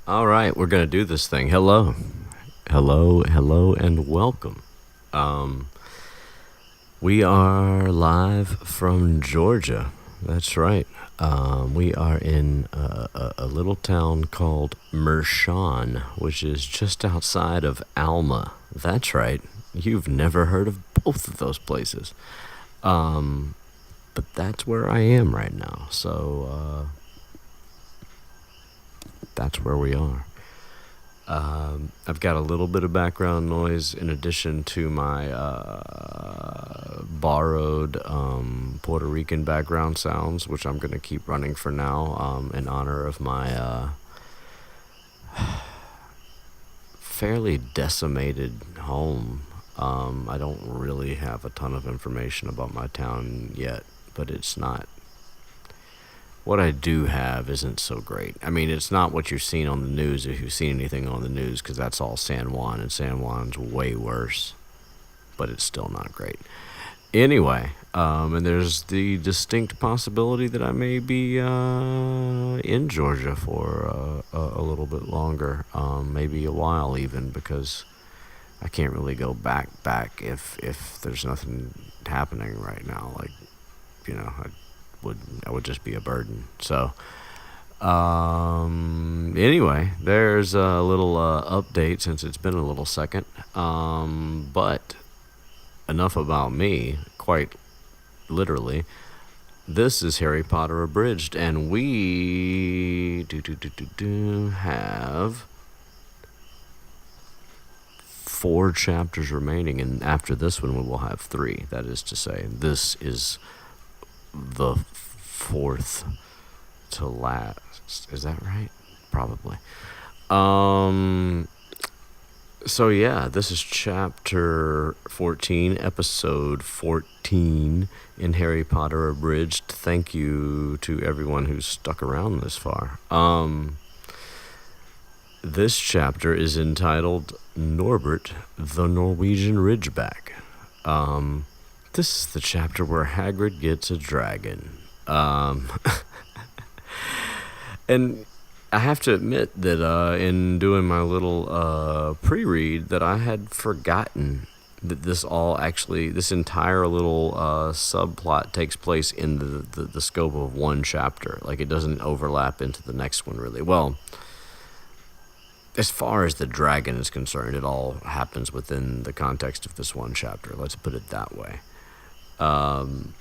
All right, we're going to do this thing. Hello. Hello, hello, and welcome. Um, we are live from Georgia. That's right. We are in a little town called Mershon, which is just outside of Alma. That's right. You've never heard of both of those places. Um, but that's where I am right now. So that's where we are. I've got a little bit of background noise in addition to my borrowed Puerto Rican background sounds, which I'm going to keep running for now in honor of my fairly decimated home. I don't really have a ton of information about my town yet, but it's not. What I do have isn't so great. I mean, it's not what you've seen on the news if you've seen anything on the news, because that's all San Juan, and San Juan's way worse, but it's still not great. Anyway, and there's the distinct possibility that I may be in Georgia for a little bit longer, maybe a while even, because I can't really go back if there's nothing happening right now. Like, I would just be a burden. So, anyway, there's a little update since it's been a little second. But enough about me, quite literally. This is Harry Potter Abridged, and we have 4 chapters remaining, and after this one we will have 3. That is to say, this is the 4th to last. Is that right? Probably. So yeah, this is chapter 14, episode 14 in Harry Potter Abridged. Thank you to everyone who's stuck around this far. This chapter is entitled Norbert The Norwegian Ridgeback. This is the chapter where Hagrid gets a dragon. And I have to admit that in doing my little pre-read that I had forgotten that this entire little subplot takes place in the scope of one chapter. Like, it doesn't overlap into the next one, really. Well, as far as the dragon is concerned, it all happens within the context of this one chapter. Let's put it that way. And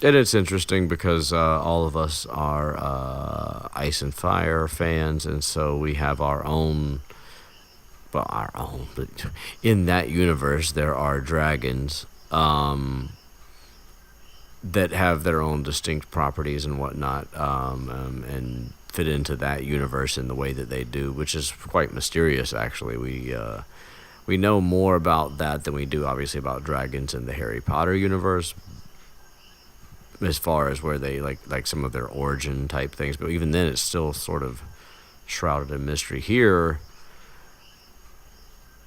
it's interesting because all of us are Ice and Fire fans, and so we have our own, but in that universe there are dragons that have their own distinct properties and whatnot, and fit into that universe in the way that they do, which is quite mysterious, actually. We know more about that than we do, obviously, about dragons in the Harry Potter universe, as far as where they like some of their origin type things. But even then, it's still sort of shrouded in mystery here.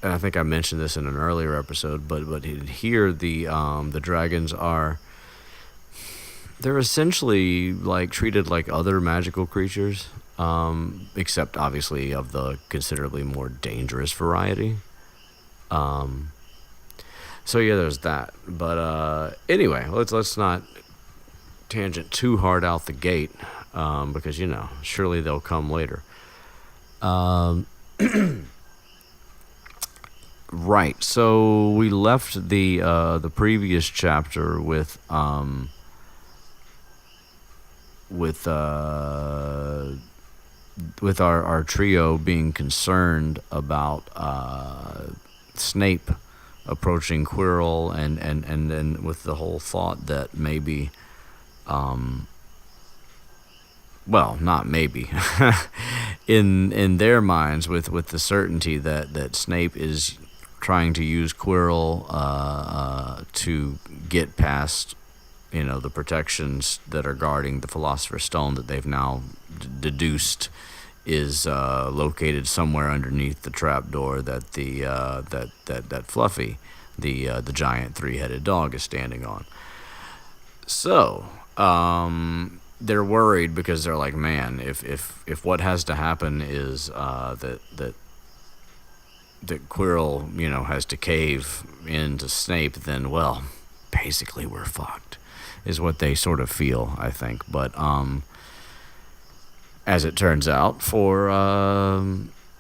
And I think I mentioned this in an earlier episode, but here the dragons they're essentially like treated like other magical creatures, except obviously of the considerably more dangerous variety. So yeah, there's that. But anyway, let's not tangent too hard out the gate, because surely they'll come later. Right. So we left the previous chapter with our trio being concerned about Snape approaching Quirrell, and with the whole thought that maybe, well, not maybe, in their minds, with the certainty that Snape is trying to use Quirrell to get past, the protections that are guarding the Philosopher's Stone that they've now deduced is located somewhere underneath the trapdoor that that Fluffy, the giant 3-headed dog, is standing on. So, they're worried because they're like, man, if what has to happen is that Quirrell, has to cave into Snape, then, well, basically we're fucked, is what they sort of feel, I think. But as it turns out, for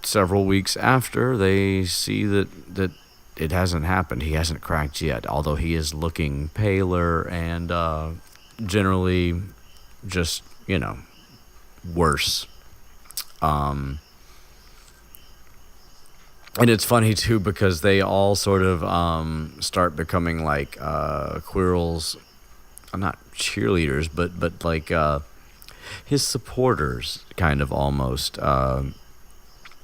several weeks after, they see that it hasn't happened. He hasn't cracked yet, although he is looking paler and generally just, worse. And it's funny, too, because they all sort of start becoming like Quirrell's, not cheerleaders, but like his supporters, kind of almost.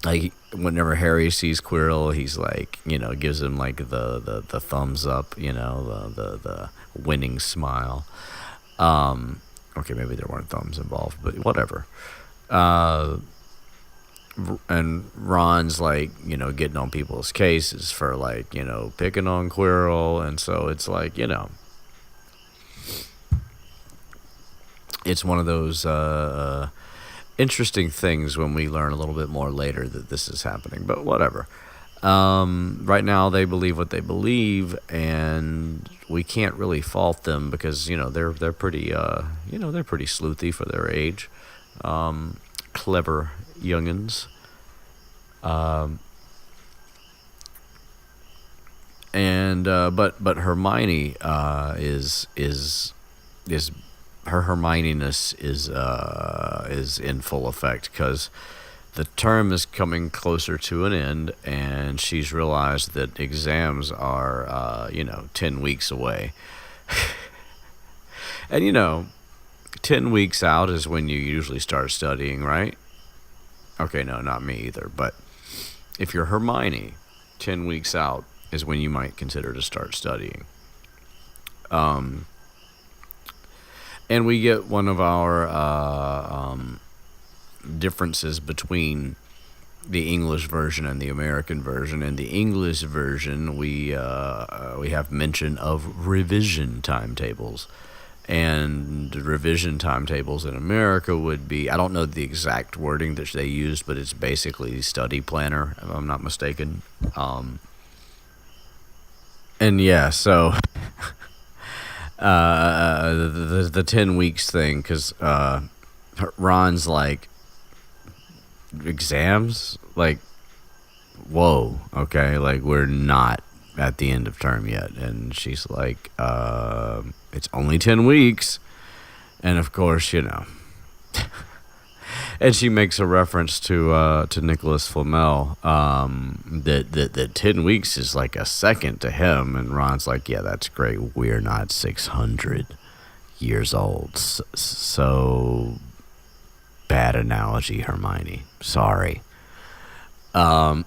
Like, whenever Harry sees Quirrell, he's like, gives him like the thumbs up, the winning smile. Okay, maybe there weren't thumbs involved, but whatever. And Ron's like, getting on people's cases for like, picking on Quirrell. And so it's like, it's one of those interesting things when we learn a little bit more later that this is happening, but whatever. Right now they believe what they believe, and we can't really fault them because, they're pretty, they're pretty sleuthy for their age. Clever youngins. But Hermione is her Hermioniness is in full effect because the term is coming closer to an end, and she's realized that exams are 10 weeks away. And 10 weeks out is when you usually start studying, right? Okay, no, not me either. But if you're Hermione, 10 weeks out is when you might consider to start studying. And we get one of our differences between the English version and the American version. In the English version, we have mention of revision timetables. And revision timetables in America would be, I don't know the exact wording that they used, but it's basically study planner, if I'm not mistaken. And yeah, so the 10 weeks thing, because Ron's like, exams? Like, whoa, okay, like, we're not at the end of term yet. And she's like, it's only 10 weeks. And of course, and she makes a reference to Nicholas Flamel, that 10 weeks is like a second to him. And Ron's like, yeah, that's great. We're not 600 years old. So bad analogy, Hermione. Sorry. And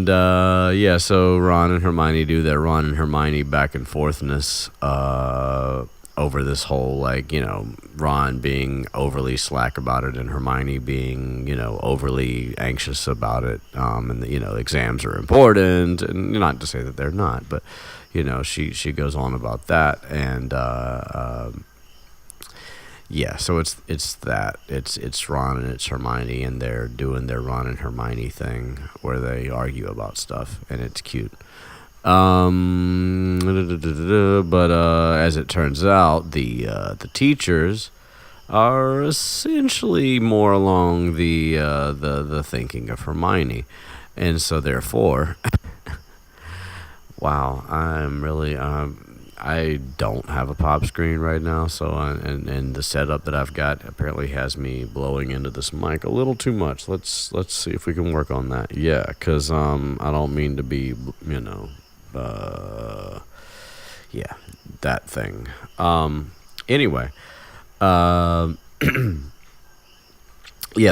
yeah, so Ron and Hermione do that Ron and Hermione back and forthness over this whole, like, Ron being overly slack about it and Hermione being, overly anxious about it. And exams are important, and not to say that they're not, but she goes on about that. And yeah, so it's Ron and it's Hermione, and they're doing their Ron and Hermione thing where they argue about stuff, and it's cute. But as it turns out, the teachers are essentially more along the thinking of Hermione, and so therefore, wow, I'm really I don't have a pop screen right now, so and the setup that I've got apparently has me blowing into this mic a little too much. Let's see if we can work on that. Yeah, because I don't mean to be, yeah, that thing. Anyway, yeah,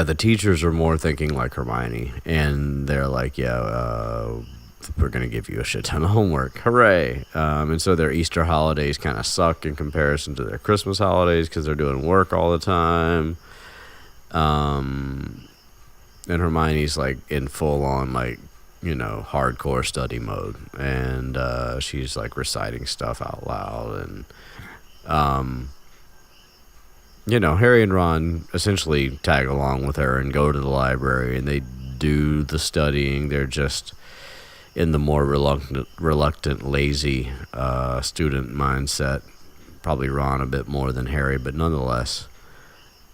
the teachers are more thinking like Hermione, and they're like, yeah, we're going to give you a shit ton of homework. Hooray. And so their Easter holidays kind of suck in comparison to their Christmas holidays because they're doing work all the time. And Hermione's like in full on, like, hardcore study mode, and she's like reciting stuff out loud, and Harry and Ron essentially tag along with her and go to the library, and they do the studying. They're just in the more reluctant, lazy student mindset. Probably Ron a bit more than Harry, but nonetheless.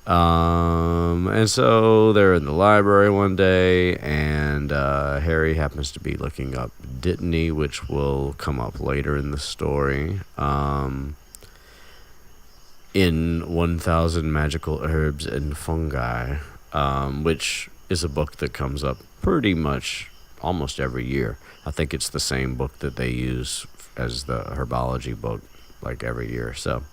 And so they're in the library one day, and Harry happens to be looking up Dittany, which will come up later in the story. In 1000 Magical Herbs and Fungi, which is a book that comes up pretty much almost every year. I think it's the same book that they use as the herbology book, like every year. So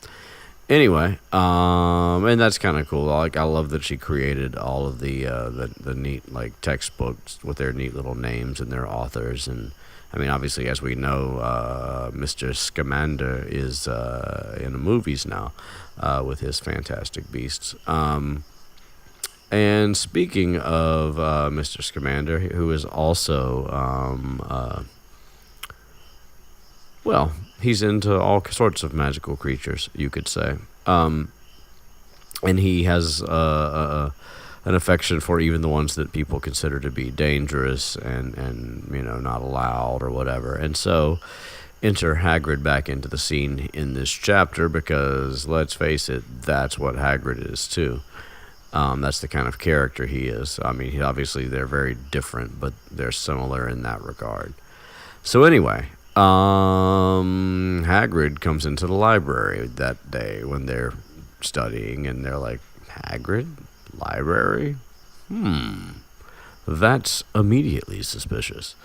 anyway, and that's kind of cool. Like, I love that she created all of the neat like textbooks with their neat little names and their authors. And I mean, obviously, as we know, Mr. Scamander is in the movies now with his Fantastic Beasts. And speaking of Mr. Scamander, who is also, he's into all sorts of magical creatures, you could say. And he has an affection for even the ones that people consider to be dangerous and not allowed or whatever. And so enter Hagrid back into the scene in this chapter, because let's face it, that's what Hagrid is too. That's the kind of character he is. I mean, obviously they're very different, but they're similar in that regard. So anyway, Hagrid comes into the library that day when they're studying, and they're like, Hagrid? Library? That's immediately suspicious.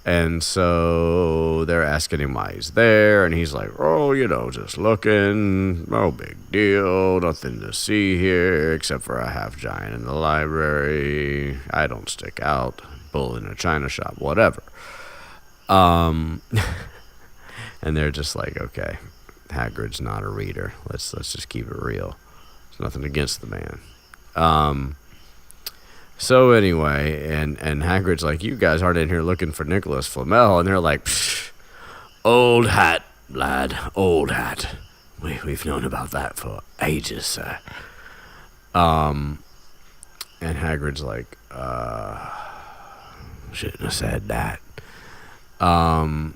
And so they're asking him why he's there, and he's like, just looking, no big deal, nothing to see here except for a half giant in the library. I don't stick out, bull in a china shop, whatever. And they're just like, okay, Hagrid's not a reader. Let's just keep it real. There's nothing against the man. So anyway, and Hagrid's like, you guys aren't in here looking for Nicholas Flamel. And they're like, psh, old hat, lad, old hat. We've known about that for ages, sir. And Hagrid's like, shouldn't have said that. And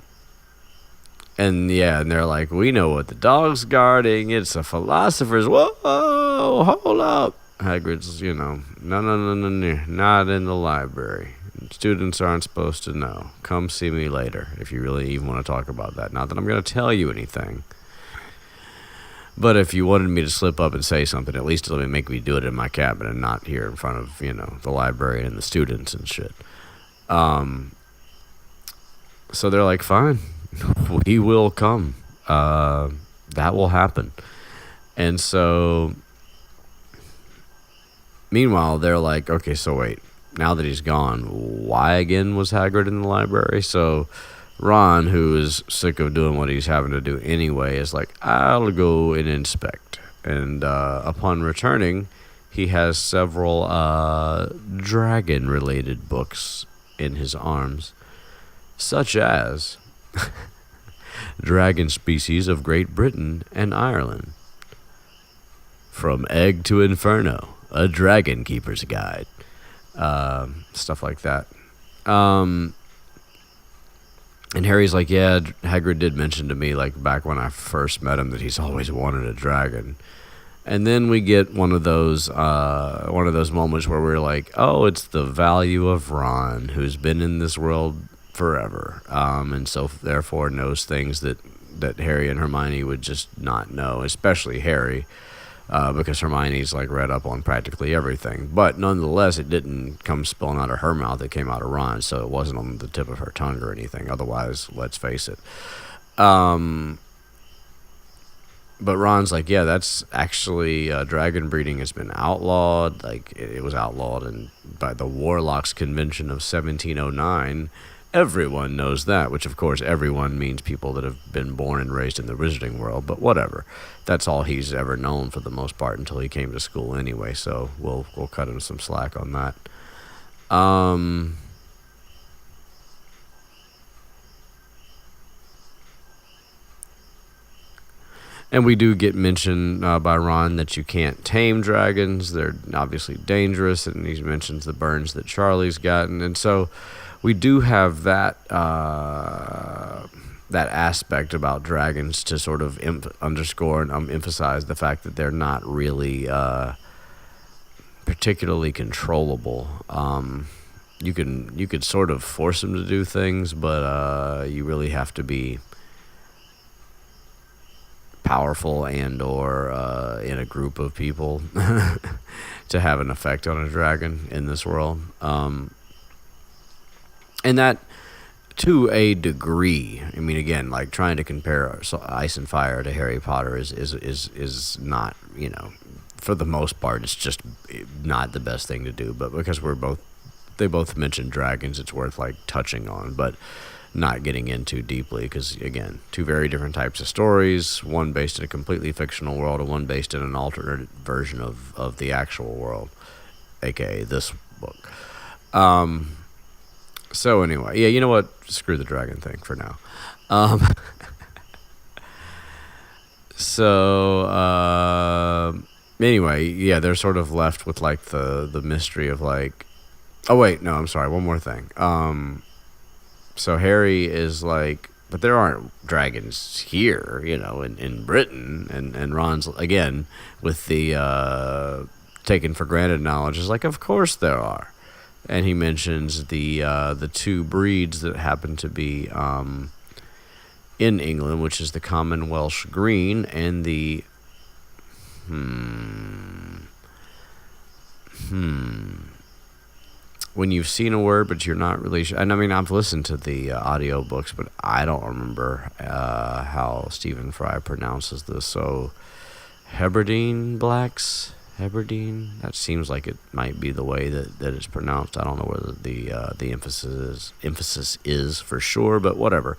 they're like, we know what the dog's guarding. It's a philosopher's. Whoa, hold up. Hagrid's, no, not in the library. Students aren't supposed to know. Come see me later if you really even want to talk about that. Not that I'm going to tell you anything. But if you wanted me to slip up and say something, at least let me make me do it in my cabin and not here in front of, the library and the students and shit. So they're like, fine, we will come. That will happen. And so meanwhile, they're like, okay, so wait, now that he's gone, why again was Hagrid in the library? So Ron, who is sick of doing what he's having to do anyway, is like, I'll go and inspect. And upon returning, he has several dragon-related books in his arms, such as Dragon Species of Great Britain and Ireland, From Egg to Inferno, A Dragon Keeper's Guide, stuff like that. And Harry's like, yeah, Hagrid did mention to me, like, back when I first met him, that he's always wanted a dragon. And then we get one of those moments where we're like, oh, it's the value of Ron, who's been in this world forever, and so therefore knows things that Harry and Hermione would just not know, especially Harry, because Hermione's like read up on practically everything. But nonetheless, it didn't come spilling out of her mouth, it came out of Ron, so it wasn't on the tip of her tongue or anything. Otherwise, let's face it. But Ron's like, yeah, that's actually, dragon breeding has been outlawed. Like, it was outlawed by the Warlocks Convention of 1709. Everyone knows that, which of course everyone means people that have been born and raised in the wizarding world, but whatever. That's all he's ever known for the most part until he came to school anyway, so we'll cut him some slack on that. And we do get mentioned by Ron that you can't tame dragons. They're obviously dangerous, and he mentions the burns that Charlie's gotten. And so we do have that that aspect about dragons to sort of underscore and emphasize the fact that they're not really particularly controllable. You could sort of force them to do things, but you really have to be powerful and or in a group of people to have an effect on a dragon in this world. And that, to a degree, I mean, again, like trying to compare Ice and Fire to Harry Potter is not, for the most part, it's just not the best thing to do. But because they both mentioned dragons, it's worth like touching on, but not getting into deeply, because again, two very different types of stories, one based in a completely fictional world and one based in an alternate version of the actual world, aka this book. So anyway, yeah, you know what? Screw the dragon thing for now. Anyway, yeah, they're sort of left with like the mystery of like, oh wait, no, I'm sorry, one more thing. So Harry is like, but there aren't dragons here, in Britain. And Ron's, again, with the taken for granted knowledge, is like, of course there are. And he mentions the two breeds that happen to be in England, which is the common Welsh Green and the... When you've seen a word, but you're not really sure. And I mean, I've listened to the audiobooks, but I don't remember how Stephen Fry pronounces this. So, Hebridean blacks? Hebridean? That seems like it might be the way that it's pronounced. I don't know whether the emphasis is for sure, but whatever.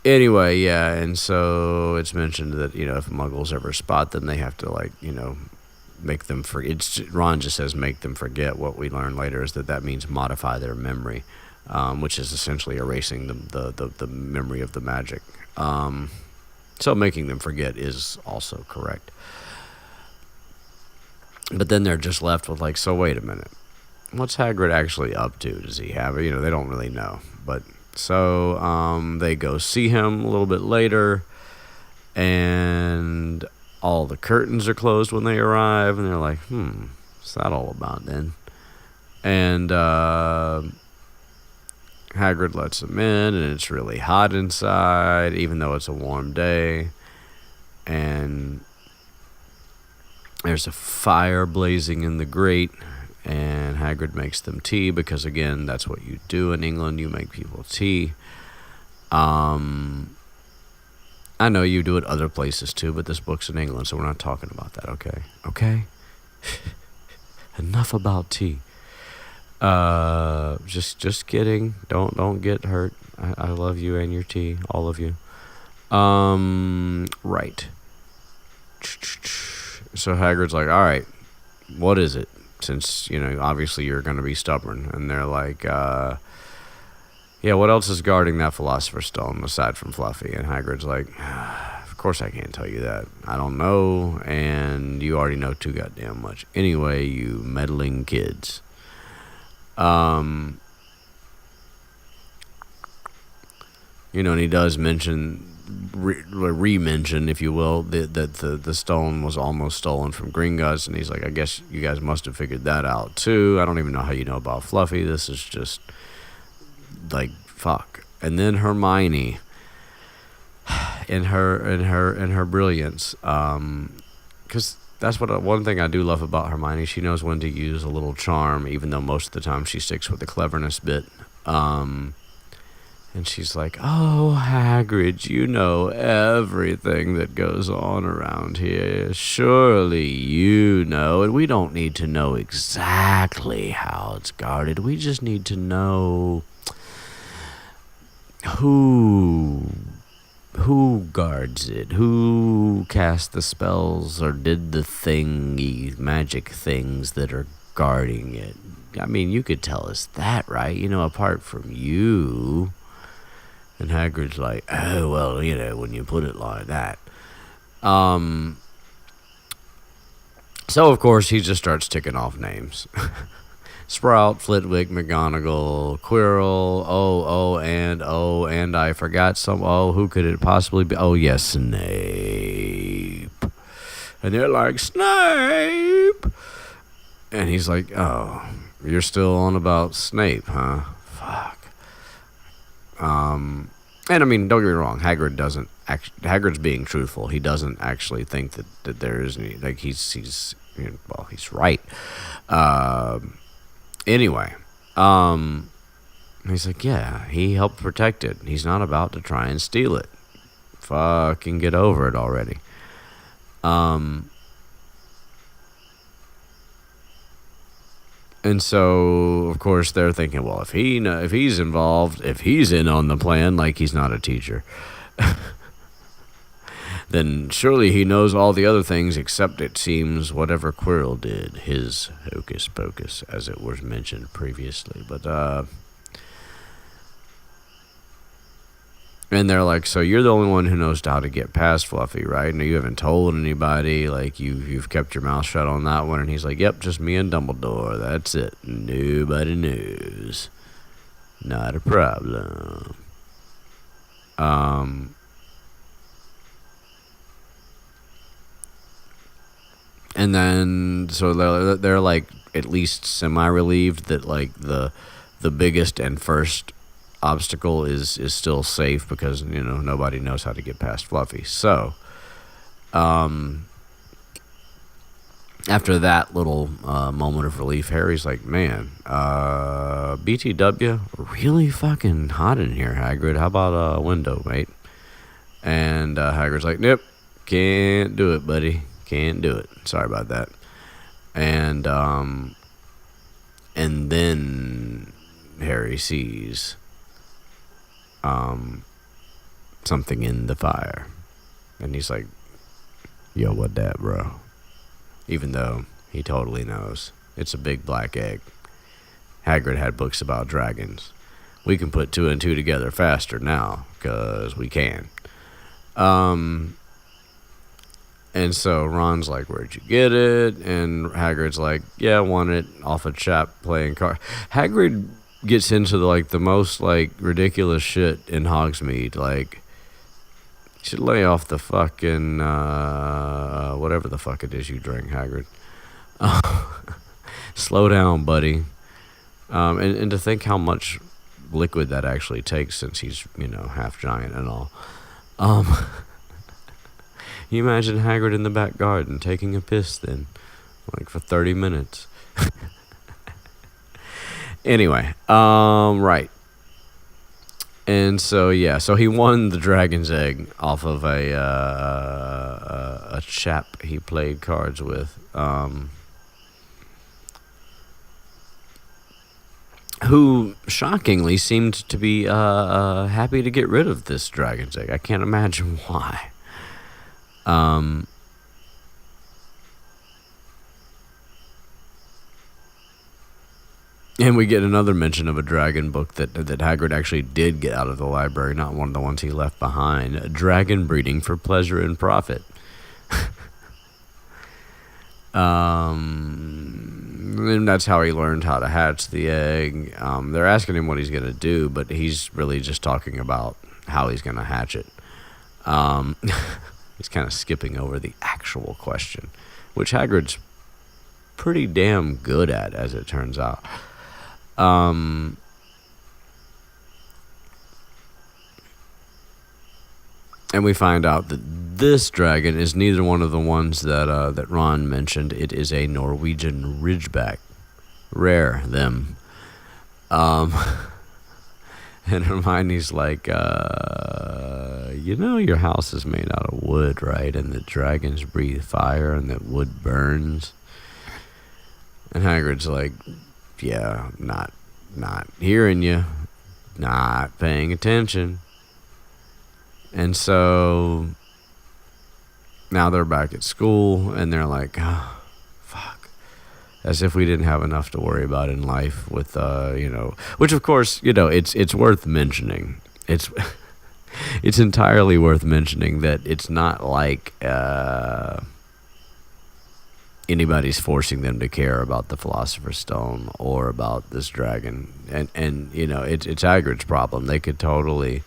Anyway, yeah, and so it's mentioned that, if Muggles ever spot them, they have to, like, make them forget. Ron just says make them forget. What we learn later is that means modify their memory, which is essentially erasing the memory of the magic. So making them forget is also correct. But then they're just left with like, so wait a minute, what's Hagrid actually up to? Does he have it? They don't really know. But so they go see him a little bit later, and all the curtains are closed when they arrive, and they're like, what's that all about then? And Hagrid lets them in, and it's really hot inside, even though it's a warm day. And there's a fire blazing in the grate, and Hagrid makes them tea, because, again, that's what you do in England. You make people tea. I know you do it other places too, but this book's in England, so we're not talking about that, okay? Okay? Enough about tea. Just kidding. Don't get hurt. I love you and your tea, all of you. Right. So Hagrid's like, all right, what is it? Since, obviously you're going to be stubborn. And they're like, yeah, what else is guarding that Philosopher's Stone aside from Fluffy? And Hagrid's like, of course I can't tell you that. I don't know, and you already know too goddamn much. Anyway, you meddling kids. And he does mention, re-mention, if you will, that the stone was almost stolen from Gringotts, and he's like, I guess you guys must have figured that out too. I don't even know how you know about Fluffy. This is just... like, fuck. And then Hermione, in her brilliance, because that's one thing I do love about Hermione. She knows when to use a little charm, even though most of the time she sticks with the cleverness bit. And she's like, oh, Hagrid, you know everything that goes on around here. Surely you know, and we don't need to know exactly how it's guarded. We just need to know who guards it, who cast the spells or did the magic things that are guarding it. I mean, you could tell us that, right? Apart from you. And Hagrid's like, oh, well, when you put it like that. So, of course, he just starts ticking off names. Sprout, Flitwick, McGonagall, Quirrell, and I forgot some. Oh, who could it possibly be? Oh, yes, Snape. And they're like, Snape! And he's like, oh, you're still on about Snape, huh? Fuck. And I mean, don't get me wrong, Hagrid's being truthful. He doesn't actually think that there is any, like, he's right. Anyway, he's like, yeah, he helped protect it. He's not about to try and steal it. Fucking get over it already. And so, of course, they're thinking, well, if he's involved, if he's in on the plan, like he's not a teacher, then surely he knows all the other things, except it seems whatever Quirrell did, his hocus pocus, as it was mentioned previously. But and they're like, so you're the only one who knows how to get past Fluffy, right? And you haven't told anybody, like you've kept your mouth shut on that one. And he's like, yep, just me and Dumbledore. That's it. Nobody knows. Not a problem. And then so they're like at least semi-relieved that like the biggest and first obstacle is still safe because nobody knows how to get past Fluffy. So after that little moment of relief, Harry's like, man, BTW, really fucking hot in here, Hagrid. How about a window, mate? And Hagrid's like, nope, can't do it, buddy. Can't do it. Sorry about that. And then Harry sees something in the fire. And he's like, yo, what that, bro? Even though he totally knows. It's a big black egg. Hagrid had books about dragons. We can put 2 and 2 together faster now, because we can. And so Ron's like, where'd you get it? And Hagrid's like, yeah, I won it off a chap playing cards. Hagrid gets into the most ridiculous shit in Hogsmeade. Like, you should lay off the fucking whatever the fuck it is you drink, Hagrid. Slow down, buddy. And to think how much liquid that actually takes, since he's half giant and all. You imagine Hagrid in the back garden taking a piss then, for 30 minutes. Anyway, right. And so, yeah, so he won the dragon's egg off of a chap he played cards with, who shockingly seemed to be happy to get rid of this dragon's egg. I can't imagine why. And we get another mention of a dragon book that Hagrid actually did get out of the library, not one of the ones he left behind. Dragon breeding for pleasure and profit. And that's how he learned how to hatch the egg. They're asking him what he's going to do, but he's really just talking about how he's going to hatch it. He's kind of skipping over the actual question, which Hagrid's pretty damn good at, as it turns out. And we find out that this dragon is neither one of the ones that Ron mentioned. It is a Norwegian Ridgeback. Rare, them. And Hermione's like, your house is made out of wood, right? And that dragons breathe fire and that wood burns. And Hagrid's like, yeah, not hearing you, not paying attention. And so now they're back at school and they're like, oh, fuck. As if we didn't have enough to worry about in life with, which of course, it's worth mentioning. it's entirely worth mentioning that it's not like anybody's forcing them to care about the Philosopher's Stone or about this dragon. And you know, it's Hagrid's problem. They could totally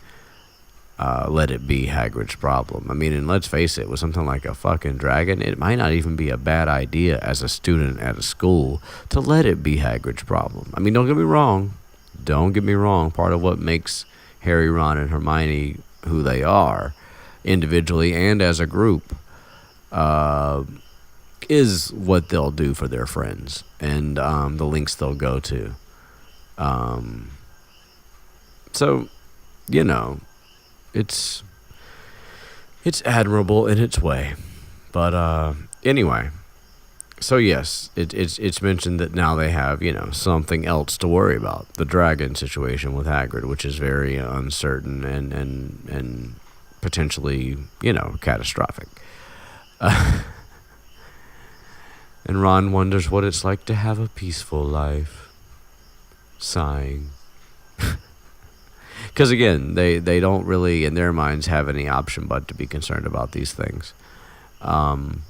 let it be Hagrid's problem. I mean, and let's face it, with something like a fucking dragon, it might not even be a bad idea as a student at a school to let it be Hagrid's problem. I mean, don't get me wrong. Don't get me wrong. Part of what makes Harry, Ron, and Hermione who they are, individually and as a group, is what they'll do for their friends and the lengths they'll go to. So, you know, it's admirable in its way. But anyway, so yes, it's mentioned that now they have, you know, something else to worry about. The dragon situation with Hagrid, which is very uncertain and potentially, you know, catastrophic. And Ron wonders what it's like to have a peaceful life. Sighing. Because again, they don't really, in their minds, have any option but to be concerned about these things. And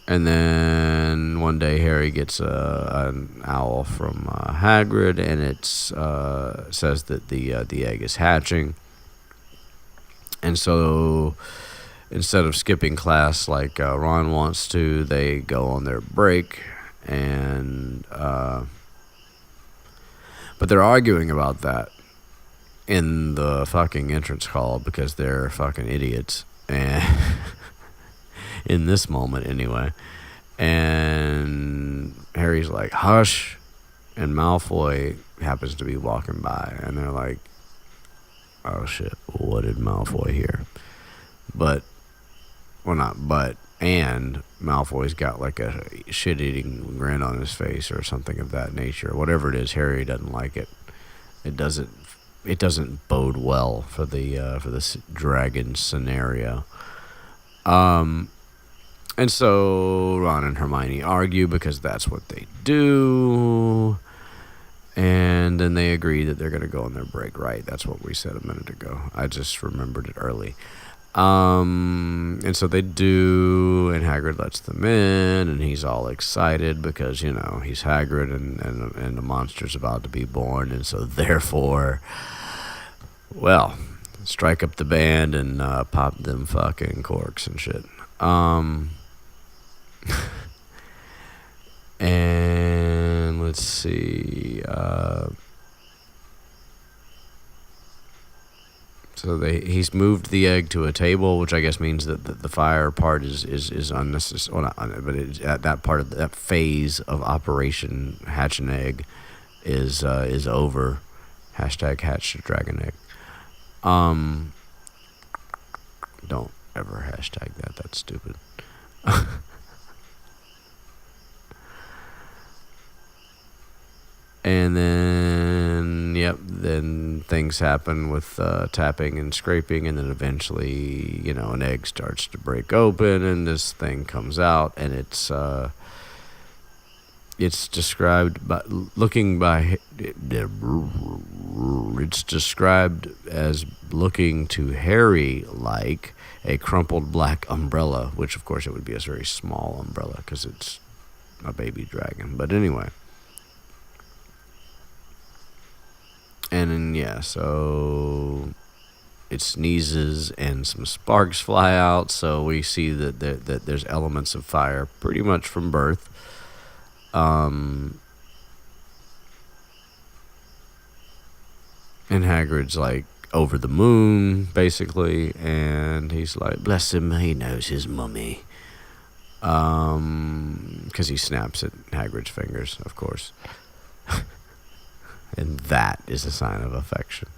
then one day Harry gets an owl from Hagrid, and it says that the egg is hatching. And so instead of skipping class like Ron wants to, they go on their break, and but they're arguing about that in the fucking entrance hall because they're fucking idiots, and in this moment anyway. And Harry's like, hush, and Malfoy happens to be walking by, and they're like, oh shit, what did Malfoy hear? And Malfoy's got like a shit-eating grin on his face or something of that nature. Whatever it is, Harry doesn't like it. It doesn't bode well for this dragon scenario. And so Ron and Hermione argue because that's what they do. And then they agree that they're going to go on their break, right? That's what we said a minute ago. I just remembered it early. And so they do, and Hagrid lets them in, and he's all excited because, you know, he's Hagrid, and the monster's about to be born, and so therefore, well, strike up the band and pop them fucking corks and shit. And let's see, so he's moved the egg to a table, which I guess means that the fire part is unnecessary. Well, not, but at that part of that phase of Operation Hatch an Egg is over. Hashtag hatch the dragon egg. Don't ever hashtag that. That's stupid. And then, then things happen with tapping and scraping, and then eventually, you know, an egg starts to break open, and this thing comes out, and it's described it's described as looking to Harry like a crumpled black umbrella, which of course it would be a very small umbrella because it's a baby dragon. But anyway. And then, yeah, so it sneezes and some sparks fly out. So we see that there's elements of fire pretty much from birth. And Hagrid's like over the moon, basically. And he's like, bless him, he knows his mummy. Because he snaps at Hagrid's fingers, of course. And that is a sign of affection.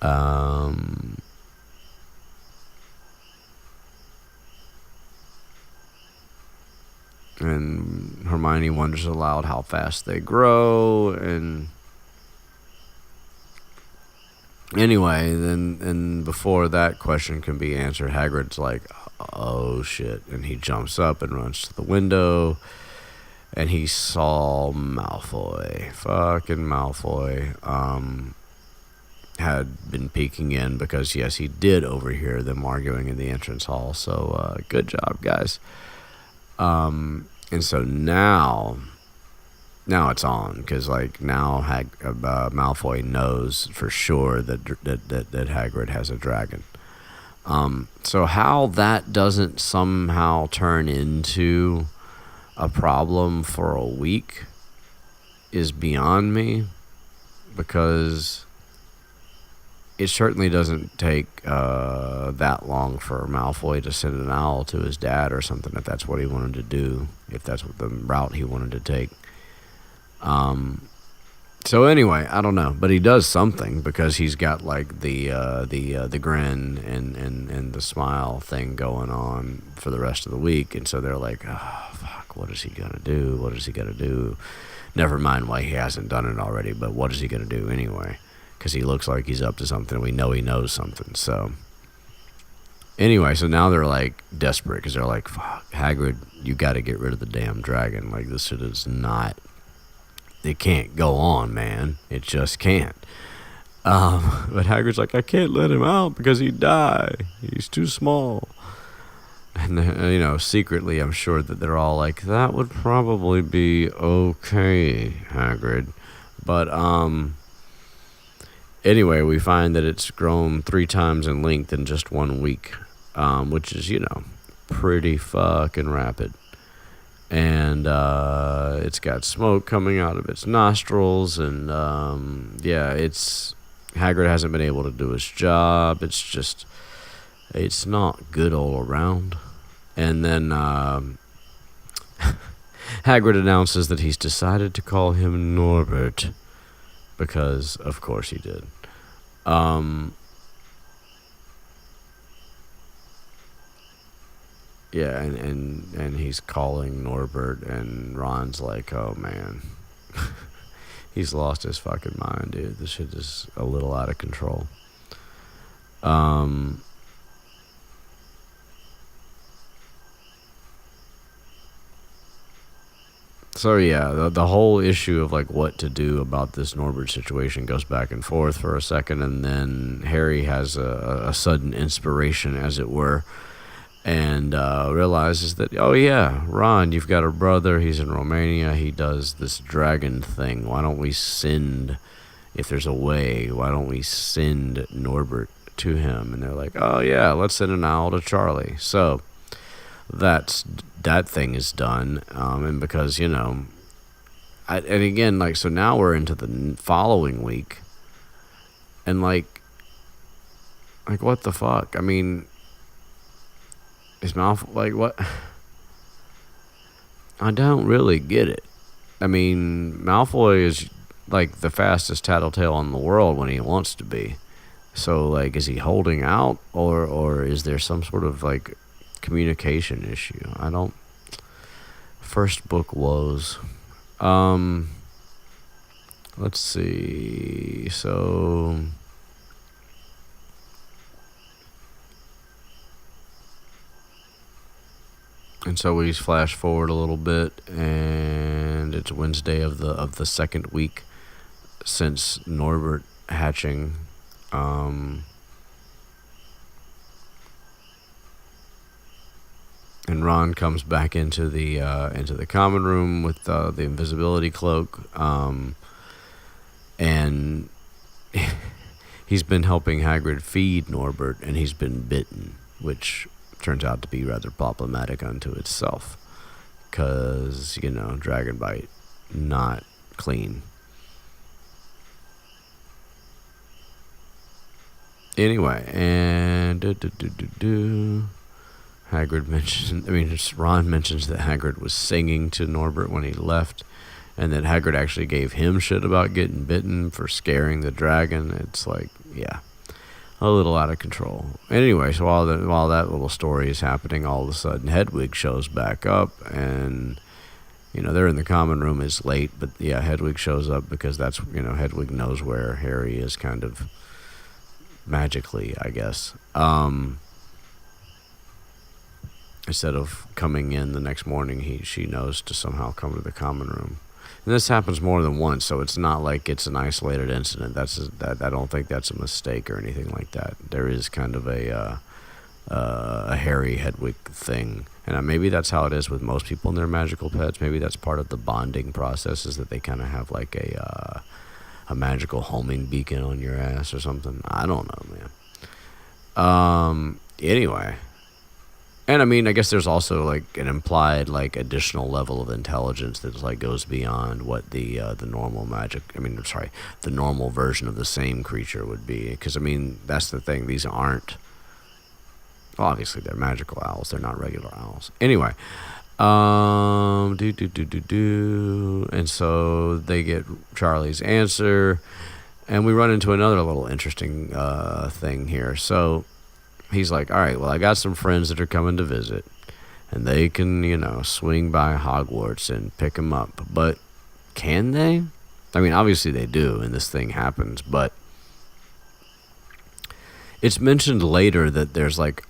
And Hermione wonders aloud how fast they grow. And anyway, then before that question can be answered, Hagrid's like, oh shit. And he jumps up and runs to the window. And he saw Malfoy. Fucking Malfoy. had been peeking in because, yes, he did overhear them arguing in the entrance hall. So good job, guys. And so now it's on, because like now Malfoy knows for sure that Hagrid has a dragon. So how that doesn't somehow turn into a problem for a week is beyond me, because it certainly doesn't take that long for Malfoy to send an owl to his dad or something, if that's what he wanted to do, if that's what the route he wanted to take. So anyway, I don't know, but he does something, because he's got like the grin and the smile thing going on for the rest of the week, and so they're like, oh fuck, what is he gonna do? What is he gonna do? Never mind why he hasn't done it already, but what is he gonna do anyway? Because he looks like he's up to something. We know he knows something. So anyway, so now they're like desperate, because they're like, fuck, Hagrid, you got to get rid of the damn dragon. Like, this shit is not, it can't go on, man. It just can't. But Hagrid's like, I can't let him out because he'd die. He's too small. And, secretly, I'm sure that they're all like, that would probably be okay, Hagrid. But, anyway, we find that it's grown 3 times in length in just 1 week, which is, pretty fucking rapid. And it's got smoke coming out of its nostrils, and Hagrid hasn't been able to do his job. It's not good all around. And then Hagrid announces that he's decided to call him Norbert, because of course he did. And he's calling Norbert, and Ron's like, oh man, he's lost his fucking mind, dude. This shit is a little out of control. So yeah, the whole issue of like what to do about this Norbert situation goes back and forth for a second, and then Harry has a sudden inspiration, as it were, and realizes that, oh yeah, Ron, you've got a brother, he's in Romania, he does this dragon thing. Why don't we send, if there's a way, why don't we send Norbert to him? And they're like, oh yeah, let's send an owl to Charlie. So that thing is done, and because, and again, like, so now we're into the following week, and like what the fuck? I mean, is Malfoy, like, what? I don't really get it. I mean, Malfoy is like the fastest tattletale in the world when he wants to be. So, like, is he holding out, or is there some sort of like communication issue? I don't. First book woes. Let's see. So we flash forward a little bit, and it's Wednesday of the second week since Norbert hatching. And Ron comes back into the common room with the invisibility cloak, and he's been helping Hagrid feed Norbert, and he's been bitten, which turns out to be rather problematic unto itself, because dragon bite, not clean. Anyway, and Ron mentions that Hagrid was singing to Norbert when he left, and that Hagrid actually gave him shit about getting bitten for scaring the dragon. It's like, yeah, a little out of control. Anyway, so while that little story is happening, all of a sudden Hedwig shows back up, and they're in the common room. It's late, but yeah, Hedwig shows up because that's, Hedwig knows where Harry is, kind of magically, I guess. Instead of coming in the next morning, she knows to somehow come to the common room. And this happens more than once, so it's not like it's an isolated incident. I don't think that's a mistake or anything like that. There is kind of a Harry Hedwig thing, and maybe that's how it is with most people and their magical pets. Maybe that's part of the bonding process, is that they kind of have like a magical homing beacon on your ass or something. I don't know, man. Anyway. And I mean, I guess there's also like an implied like additional level of intelligence that like goes beyond what the normal magic. I mean, sorry, the normal version of the same creature would be. Because I mean, that's the thing. These aren't. Well, obviously they're magical owls. They're not regular owls. Anyway, and so they get Charlie's answer, and we run into another little interesting thing here. So. He's like, all right, well, I got some friends that are coming to visit, and they can, swing by Hogwarts and pick them up. But can they? I mean, obviously they do, and this thing happens. But it's mentioned later that there's, like,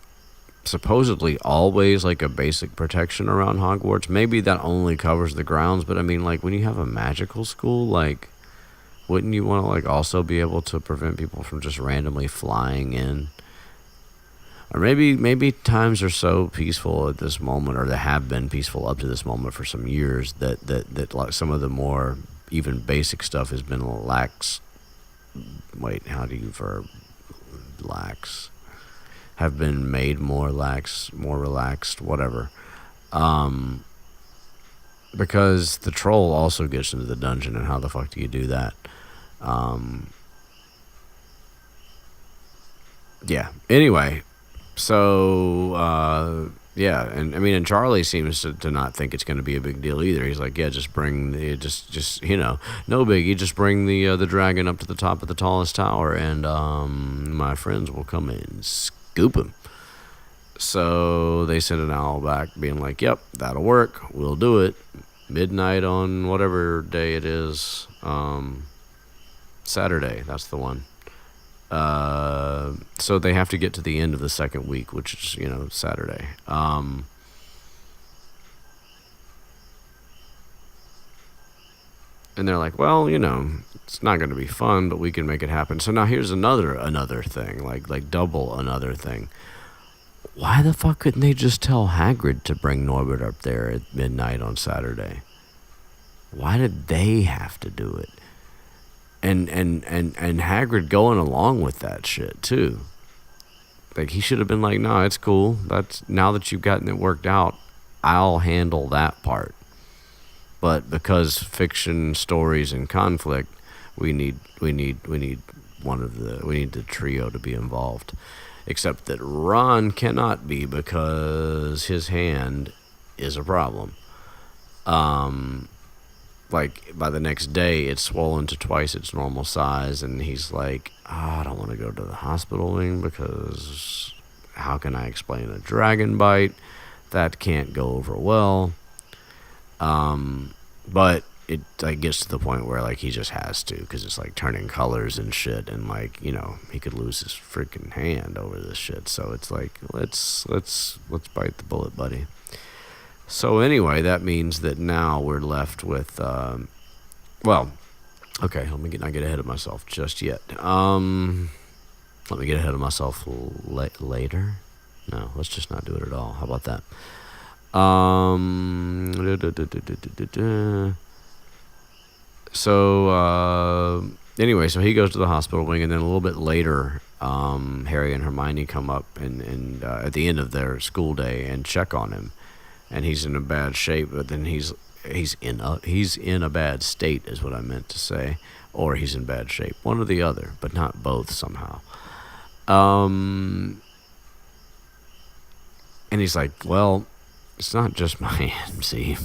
supposedly always, like, a basic protection around Hogwarts. Maybe that only covers the grounds, but, I mean, like, when you have a magical school, like, wouldn't you want to, like, also be able to prevent people from just randomly flying in? Or maybe times are so peaceful at this moment, or they have been peaceful up to this moment for some years, that like some of the more even basic stuff has been lax. Wait, how do you verb lax? Have been made more lax, more relaxed, whatever. Because the troll also gets into the dungeon, and how the fuck do you do that? Yeah. Anyway. So, yeah, and I mean, and Charlie seems to not think it's going to be a big deal either. He's like, yeah, just bring just no biggie, just bring the dragon up to the top of the tallest tower, and my friends will come and scoop him. So they send an owl back, being like, yep, that'll work, we'll do it. Midnight on whatever day it is, Saturday, that's the one. So they have to get to the end of the second week, which is, Saturday. And they're like, well, it's not going to be fun, but we can make it happen. So now here's another thing, like double another thing. Why the fuck couldn't they just tell Hagrid to bring Norbert up there at midnight on Saturday? Why did they have to do it? And Hagrid going along with that shit too. Like, he should have been like, no, it's cool. That's, now that you've gotten it worked out, I'll handle that part. But because fiction, stories, and conflict, we need the trio to be involved. Except that Ron cannot be, because his hand is a problem. Like, by the next day, it's swollen to twice its normal size, and he's like, I don't want to go to the hospital wing, because how can I explain a dragon bite? That can't go over well. But it like gets to the point where like he just has to, because it's like turning colors and shit, and like, he could lose his freaking hand over this shit. So it's like, let's bite the bullet, buddy. So anyway, that means that now we're left with, well, okay, let me not get ahead of myself just yet. Let me get ahead of myself later. No, let's just not do it at all. How about that? So, anyway, so he goes to the hospital wing, and then a little bit later, Harry and Hermione come up and at the end of their school day and check on him. And he's in a bad shape, but then he's in a bad state, is what I meant to say, or he's in bad shape, one or the other, but not both somehow. And he's like, well, it's not just my hand. See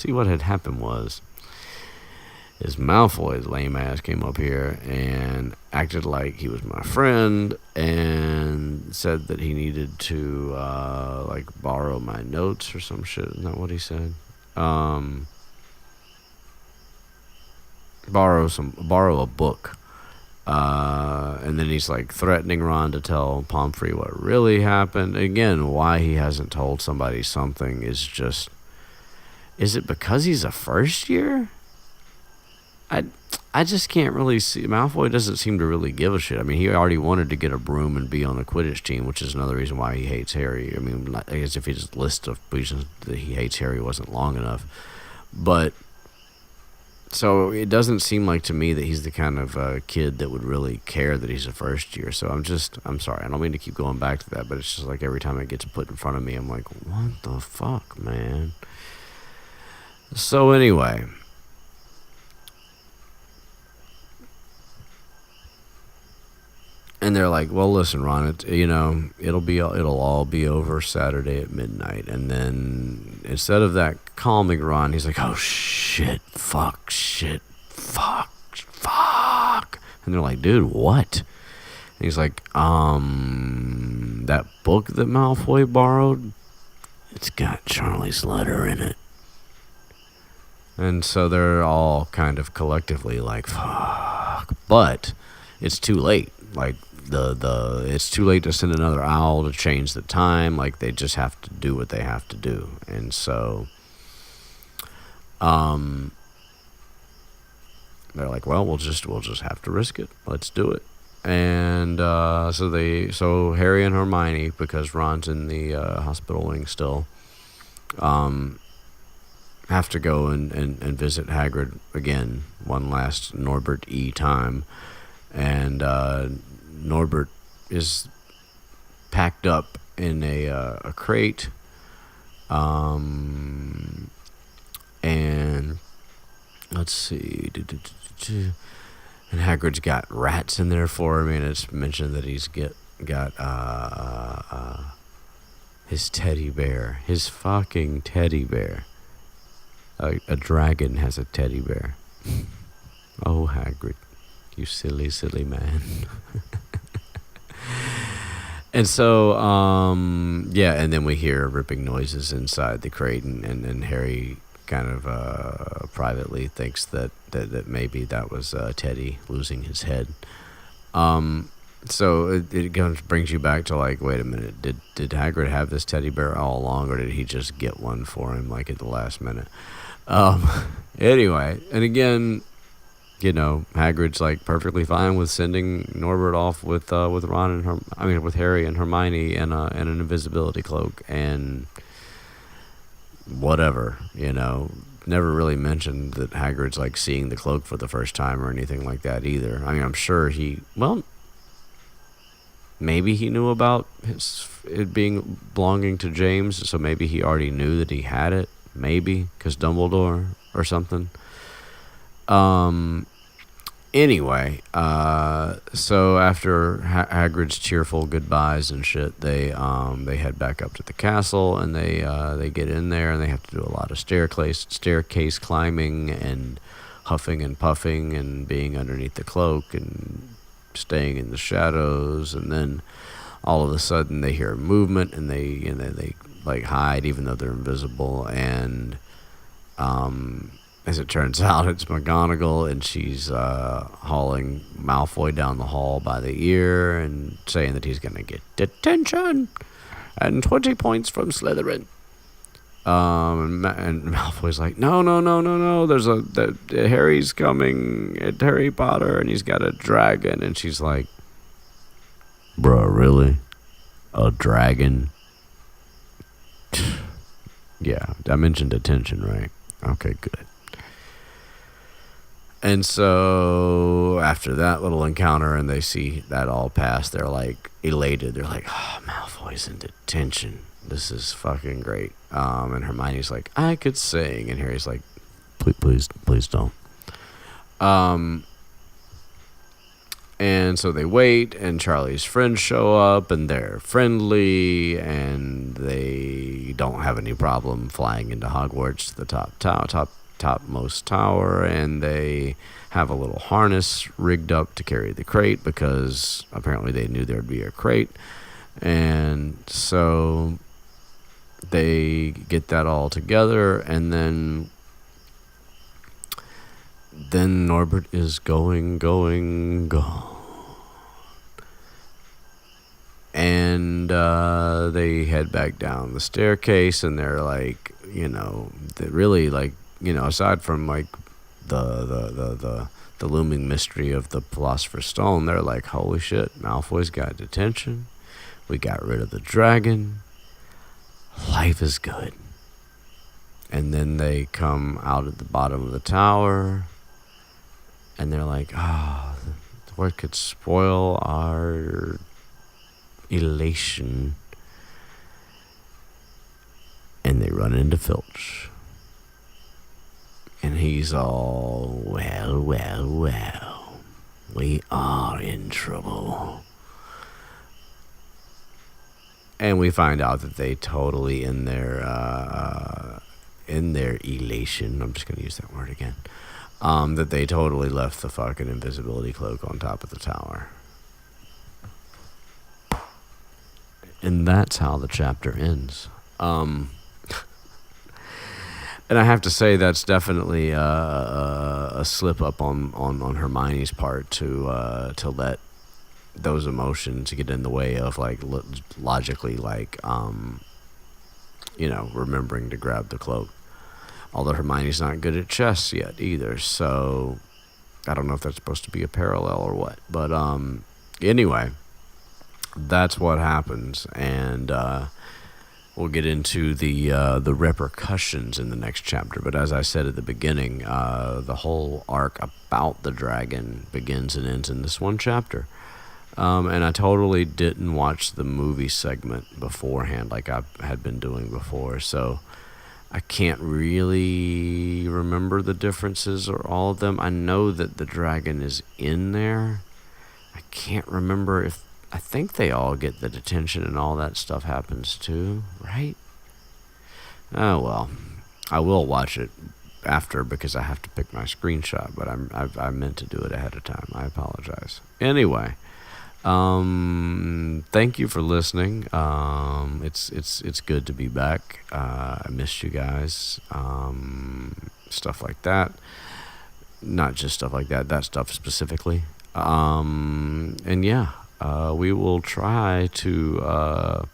what had happened was, his Malfoy's lame ass came up here and acted like he was my friend and said that he needed to like borrow my notes or some shit. Isn't that what he said? Borrow a book. And then he's like threatening Ron to tell Pomfrey what really happened. Again, why he hasn't told somebody something is just, is it because he's a first year? I just can't really see. Malfoy doesn't seem to really give a shit. I mean, he already wanted to get a broom and be on the Quidditch team, which is another reason why he hates Harry. I mean, I guess if his list of reasons that he hates Harry wasn't long enough. But, so it doesn't seem like to me that he's the kind of kid that would really care that he's a first year. So I'm sorry. I don't mean to keep going back to that, but it's just like every time it gets put in front of me, I'm like, what the fuck, man? So anyway, and they're like, well, listen, Ron, it'll all be over Saturday at midnight. And then instead of that calming Ron, he's like, oh shit, fuck. And they're like, dude, what? And he's like, that book that Malfoy borrowed, it's got Charlie's letter in it. And so they're all kind of collectively like, fuck. But it's too late. Like, it's too late to send another owl to change the time. Like, they just have to do what they have to do. And so, they're like, well, we'll just have to risk it. Let's do it. And so Harry and Hermione, because Ron's in the hospital wing still, have to go and visit Hagrid again, one last Norbert time. And Norbert is packed up in a crate, and let's see, and Hagrid's got rats in there for him, and it's mentioned that he's got his teddy bear, his fucking teddy bear. A dragon has a teddy bear. Oh, Hagrid, you silly, silly man. And so, and then we hear ripping noises inside the crate, and Harry kind of privately thinks that maybe that was Teddy losing his head. So it brings you back to like, wait a minute, did Hagrid have this teddy bear all along, or did he just get one for him like at the last minute? Anyway, and again, Hagrid's like perfectly fine with sending Norbert off with Ron and with Harry and Hermione and an invisibility cloak and whatever, Never really mentioned that Hagrid's like seeing the cloak for the first time or anything like that either. I mean, I'm sure maybe he knew about it belonging to James, so maybe he already knew that he had it. Maybe because Dumbledore or something. Anyway, so after Hagrid's cheerful goodbyes and shit, they head back up to the castle, and they get in there, and they have to do a lot of staircase climbing and huffing and puffing and being underneath the cloak and staying in the shadows. And then all of a sudden they hear movement, and they like hide even though they're invisible. And as it turns out, it's McGonagall, and she's hauling Malfoy down the hall by the ear and saying that he's going to get detention and 20 points from Slytherin. And Malfoy's like, no, Harry's coming, it's Harry Potter, and he's got a dragon. And she's like, bruh, really? A dragon? Yeah, I mentioned detention, right? Okay, good. And so after that little encounter, and they see that all pass, they're like elated. They're like, oh, Malfoy's in detention. This is fucking great. And Hermione's like, I could sing. And Harry's like, please don't. And so they wait, and Charlie's friends show up, and they're friendly, and they don't have any problem flying into Hogwarts, the topmost tower, and they have a little harness rigged up to carry the crate because apparently they knew there'd be a crate. And so they get that all together, and then Norbert is going. And they head back down the staircase, and they're like, aside from like the looming mystery of the Philosopher's Stone, they're like, holy shit, Malfoy's got detention. We got rid of the dragon. Life is good. And then they come out at the bottom of the tower, and they're like, what could spoil our elation? And they run into Filch. And he's all, well, we are in trouble. And we find out that they totally, in their elation, I'm just going to use that word again, that they totally left the fucking invisibility cloak on top of the tower. And that's how the chapter ends. And I have to say that's definitely a slip up on Hermione's part to let those emotions get in the way of like logically remembering to grab the cloak. Although Hermione's not good at chess yet either, so I don't know if that's supposed to be a parallel or what. But anyway, that's what happens, and we'll get into the repercussions in the next chapter. But as I said at the beginning, the whole arc about the dragon begins and ends in this one chapter. And I totally didn't watch the movie segment beforehand like I had been doing before, so I can't really remember the differences or all of them. I know that the dragon is in there. I can't remember if... I think they all get the detention and all that stuff happens too, right? Oh, well. I will watch it after because I have to pick my screenshot, but I meant to do it ahead of time. I apologize. Anyway, thank you for listening. It's good to be back. I missed you guys. Stuff like that. Not just stuff like that. That stuff specifically. And yeah. We will try to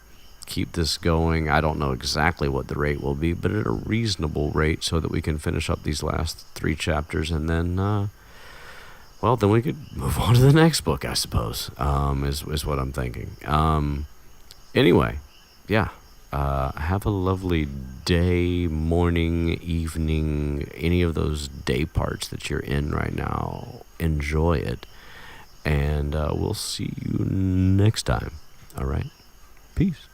keep this going. I don't know exactly what the rate will be, but at a reasonable rate so that we can finish up these last 3 chapters, and then, then we could move on to the next book, I suppose, is what I'm thinking. Anyway, yeah. Have a lovely day, morning, evening, any of those day parts that you're in right now. Enjoy it. And we'll see you next time. All right? Peace.